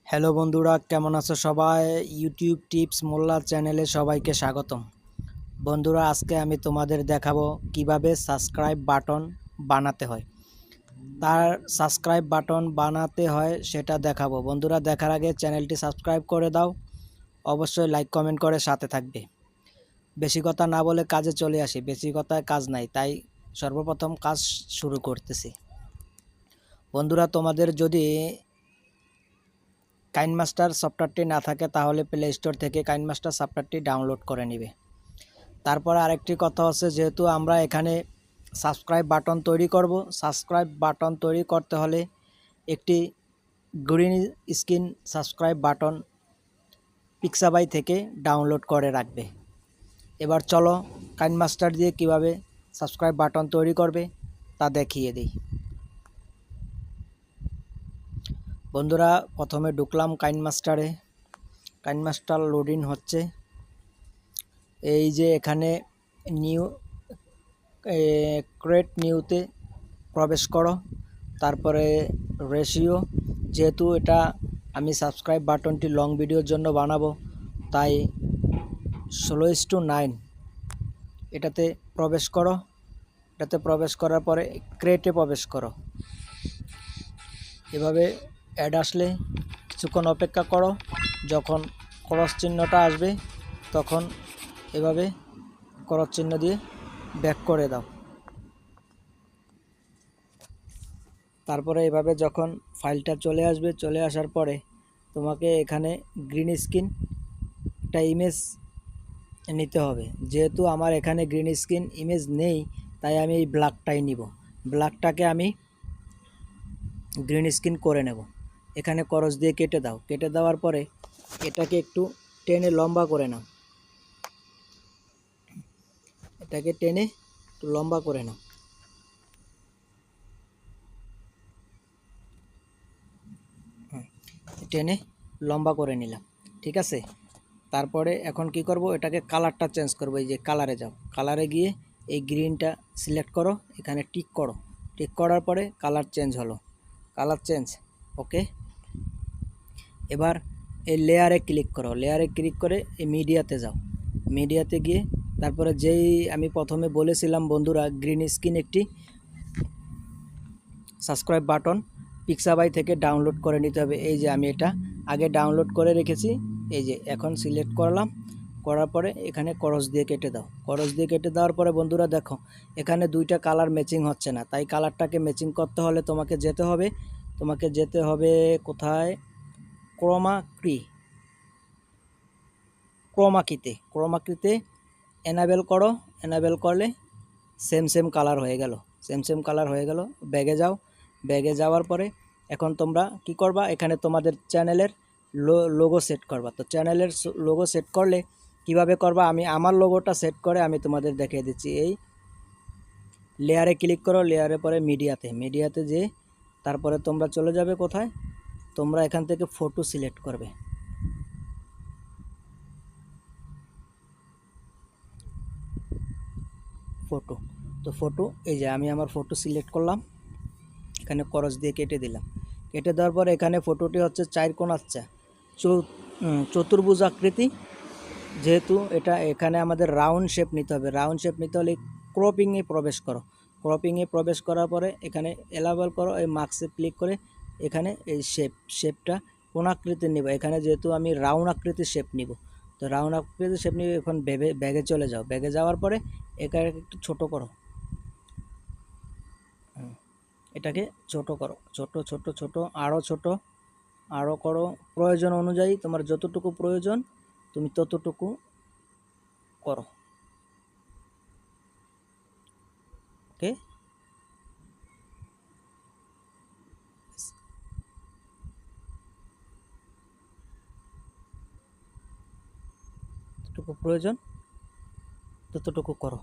Hello বন্ধুরা, কেমন আছো সবাই? ইউটিউব টিপস মোল্লা চ্যানেলে সবাইকে স্বাগতম। বন্ধুরা, আজকে আমি তোমাদের দেখাবো কিভাবে সাবস্ক্রাইব বাটন বানাতে হয়। তার সাবস্ক্রাইব বাটন বানাতে হয় সেটা দেখাবো। বন্ধুরা, দেখার আগে চ্যানেলটি সাবস্ক্রাইব করে দাও, অবশ্যই লাইক কমেন্ট করে সাথে থাকবে। বেশি কথা না বলে কাজে চলে আসি, বেশি কথায় কাজ নাই, তাই সর্বপ্রথম কাজ শুরু করতেছি। বন্ধুরা, তোমাদের যদি কাইনমাস্টার সফটওয়্যারটি না থাকে তাহলে প্লে স্টোর থেকে কাইনমাস্টার সফটওয়্যারটি ডাউনলোড করে নেবে। তারপর আরেকটি কথা হচ্ছে, যেহেতু আমরা এখানে সাবস্ক্রাইব বাটন তৈরি করব, সাবস্ক্রাইব বাটন তৈরি করতে হলে একটি গ্রিন স্ক্রিন সাবস্ক্রাইব বাটন পিক্সাবাই থেকে ডাউনলোড করে রাখবে। এবার চলো কাইনমাস্টার দিয়ে কিভাবে সাবস্ক্রাইব বাটন তৈরি করবে তা দেখিয়ে দিই। বন্ধুরা, প্রথমে ঢুকলাম কাইনমাস্টারে। কাইনমাস্টার লোডিং হচ্ছে। এই যে এখানে নিউ ক্রিয়েট নিউতে প্রবেশ করো। তারপরে রেশিও, যেহেতু এটা আমি সাবস্ক্রাইব বাটনটি লং ভিডিওর জন্য বানাবো, তাই 16:9 এটাতে প্রবেশ করো। এটাতে প্রবেশ করার পরে ক্রিয়েটে প্রবেশ করো। এভাবে অ্যাড আসলে কিছুক্ষণ অপেক্ষা করো। যখন ক্রস চিহ্নটা আসবে তখন এভাবে ক্রস চিহ্ন দিয়ে ব্যাক করে দাও। তারপরে এভাবে যখন ফাইলটা চলে আসবে, চলে আসার পরে তোমাকে এখানে গ্রিন স্ক্রিন একটা ইমেজ নিতে হবে। যেহেতু আমার এখানে গ্রিন স্ক্রিন ইমেজ নেই, তাই আমি এই ব্ল্যাকটাই নিব। ব্ল্যাকটাকে আমি গ্রিন স্ক্রিন করে নেব। এখানে ক্রস দিয়ে কেটে দাও। কেটে দেওয়ার পরে এটাকে একটু টেনে লম্বা করে নাও। এটাকে টেনে একটু লম্বা করে নাও। টেনে লম্বা করে নিলাম, ঠিক আছে। তারপরে এখন কি করব, এটাকে কালারটা চেঞ্জ করব। এই যে কালারে যাও, কালারে গিয়ে এই গ্রিনটা সিলেক্ট করো, এখানে টিক করো। টিক করার পরে কালার চেঞ্জ হলো, কালার চেঞ্জ, ওকে। এবার এই লেয়ারে ক্লিক করো। লেয়ারে ক্লিক করে এই মিডিয়াতে যাও। মিডিয়াতে গিয়ে তারপরে যেই আমি প্রথমে বলেছিলাম বন্ধুরা, গ্রিন স্ক্রিন একটি সাবস্ক্রাইব বাটন পিক্সাবাই থেকে ডাউনলোড করে নিতে হবে। এই যে আমি এটা আগে ডাউনলোড করে রেখেছি। এই যে এখন সিলেক্ট করলাম, করার পরে এখানে ক্রস দিয়ে কেটে দাও। ক্রস দিয়ে কেটে দেওয়ার পরে বন্ধুরা দেখো, এখানে দুইটা কালার ম্যাচিং হচ্ছে না। তাই কালারটাকে ম্যাচিং করতে হলে তোমাকে যেতে হবে কোথায়, ক্রোমাকিতে এনাবেল করো। এনাবেল করলে সেম কালার হয়ে গেল। সেম কালার হয়ে গেল। ব্যাগে যাও। ব্যাগে যাওয়ার পরে এখন তোমরা কি করবা, এখানে তোমাদের চ্যানেলের লোগো সেট করবা। তো চ্যানেলের লোগো সেট করলে কিভাবে করবা, আমি আমার লোগোটা সেট করে আমি তোমাদের দেখিয়ে দিচ্ছি। এই লেয়ারে ক্লিক করো। লেয়ারে পরে মিডিয়াতে যে তারপরে তোমরা চলে যাবে কোথায়, তোমরা এখান থেকে ফটো সিলেক্ট করবে। ফটো, তো ফটো, এই যে আমি আমার ফটো সিলেক্ট করলাম, এখানে ক্রস দিয়ে কেটে দিলাম। কেটে দেওয়ার পর এখানে ফটোটি হচ্ছে 4 কোণাচ্ছা চতুর্ভুজ আকৃতি। যেহেতু এটা এখানে আমাদের রাউন্ড শেপ নিতে হবে। রাউন্ড শেপ নিতে হলে ক্রপিংয়ে প্রবেশ করো। ক্রপিংয়ে প্রবেশ করার পরে এখানে এলাবেল করো। এই মার্কসে ক্লিক করে এখানে এই শেপটা কোন আকৃতির নিব। এখানে যেহেতু আমি রাউন্ড আকৃতির শেপ নিব, তো রাউন্ড আকৃতির শেপ নিয়ে এখন ব্যাগে চলে যাও। ব্যাগে যাওয়ার পরে এখানে একটু ছোট করো। এটাকে ছোট করো, ছোট, আরও করো। প্রয়োজন অনুযায়ী তোমার যতটুকু প্রয়োজন তুমি ততটুকু করো, ওকে। যতটুকু প্রয়োজন ততটুকু করো।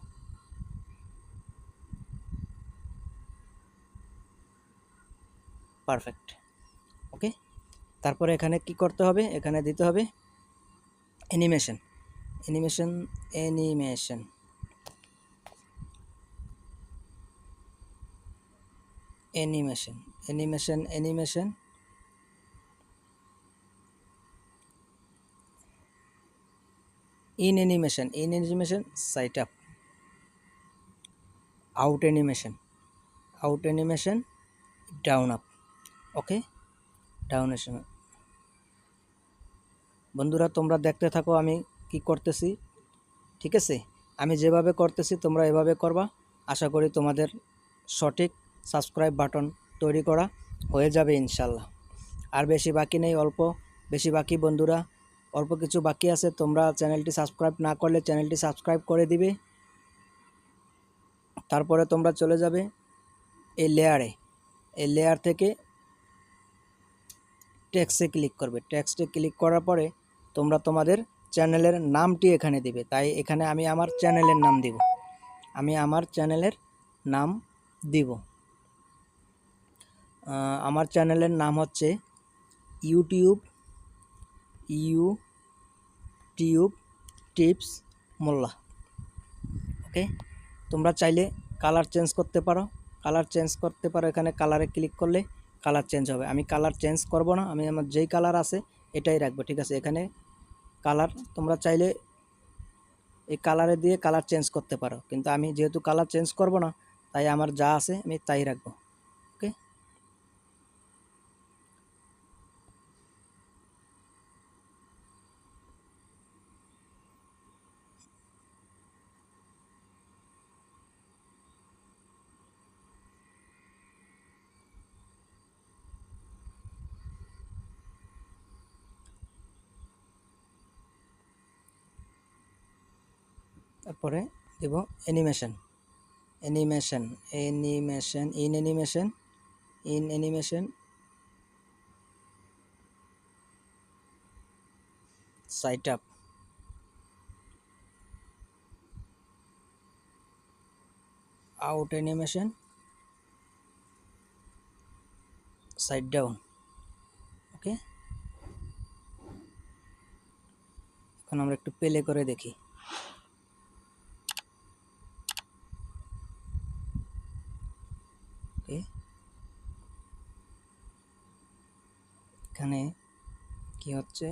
পারফেক্ট, ওকে। তারপরে এখানে কি করতে হবে, এখানে দিতে হবে animation. Animation animation animation animation animation in animation site up, out animation down up, okay down animation। বন্ধুরা তোমরা দেখতে থাকো আমি কি করতেছি, ঠিক আছে? আমি যেভাবে করতেছি তোমরা এভাবে করবা। আশা করি তোমাদের সঠিক সাবস্ক্রাইব বাটন তৈরি করা হয়ে যাবে ইনশাল্লাহ। আর বেশি বাকি নেই, অল্প বেশি বাকি বন্ধুরা, অল্প কিছু বাকি আছে। তোমরা চ্যানেলটি সাবস্ক্রাইব না করলে চ্যানেলটি সাবস্ক্রাইব করে দিবে। তারপরে তোমরা চলে যাবে এই লেয়ারে, এই লেয়ার থেকে টেক্সটে ক্লিক করবে। টেক্সটে ক্লিক করার পরে তোমরা তোমাদের চ্যানেলের নামটি এখানে দিবে। তাই এখানে আমি আমার চ্যানেলের নাম দিব, আমার চ্যানেলের নাম হচ্ছে ইউটিউব টিপস মোল্লা, ওকে। তোমরা চাইলে কালার চেঞ্জ করতে পারো, এখানে কালারে ক্লিক করলে কালার চেঞ্জ হবে। আমি কালার চেঞ্জ করব না, আমি আমার যেই কালার আছে এটাই রাখবো, ঠিক আছে? এখানে কালার তোমরা চাইলে এই কালারে দিয়ে কালার চেঞ্জ করতে পারো, কিন্তু আমি যেহেতু কালার চেঞ্জ করব না তাই আমার যা আছে আমি তাই রাখবো, ওকে। তারপরে দেব animation side up, out animation side down, okay. এখন আমরা একটু প্লে করে দেখি। ওকে, এখানে কি হচ্ছে,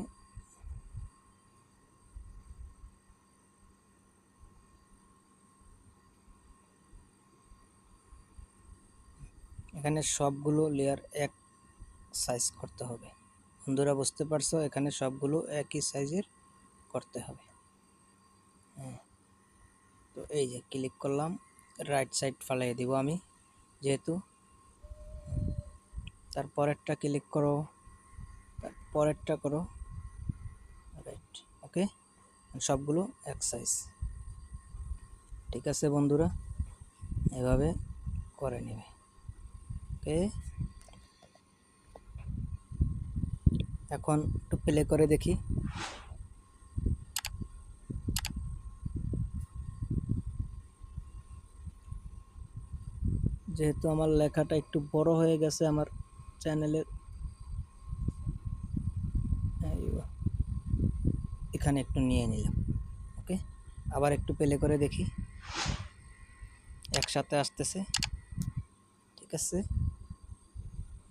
এখানে সবগুলো লেয়ার এক সাইজ করতে হবে। বন্ধুরা বুঝতে পারছো, এখানে সবগুলো একই সাইজের করতে হবে। হ্যাঁ, তো এই যে ক্লিক করলাম, রাইট সাইড ফালিয়ে দিব আমি যেহেতু। তারপরেরটা ক্লিক করো, তারপরেরটা করো, রাইট, ওকে। সবগুলো এক সাইজ, ঠিক আছে বন্ধুরা, এভাবে করে নেবে, ওকে। এখন একটু প্লে করে দেখি। যেহেতু আমার লেখাটা একটু বড় হয়ে গেছে আমার চ্যানেলের, এখানে একটু নিয়ে নিলাম, ওকে। আবার একটু প্লে করে দেখি, একসাথে আসতেছে, ঠিক আছে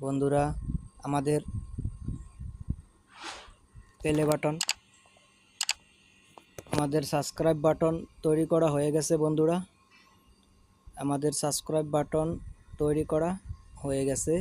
বন্ধুরা। আমাদের প্লে বাটন, আমাদের সাবস্ক্রাইব বাটন তৈরি করা হয়ে গেছে বন্ধুরা, আমাদের সাবস্ক্রাইব বাটন তৈরি করা হয়ে গেছে।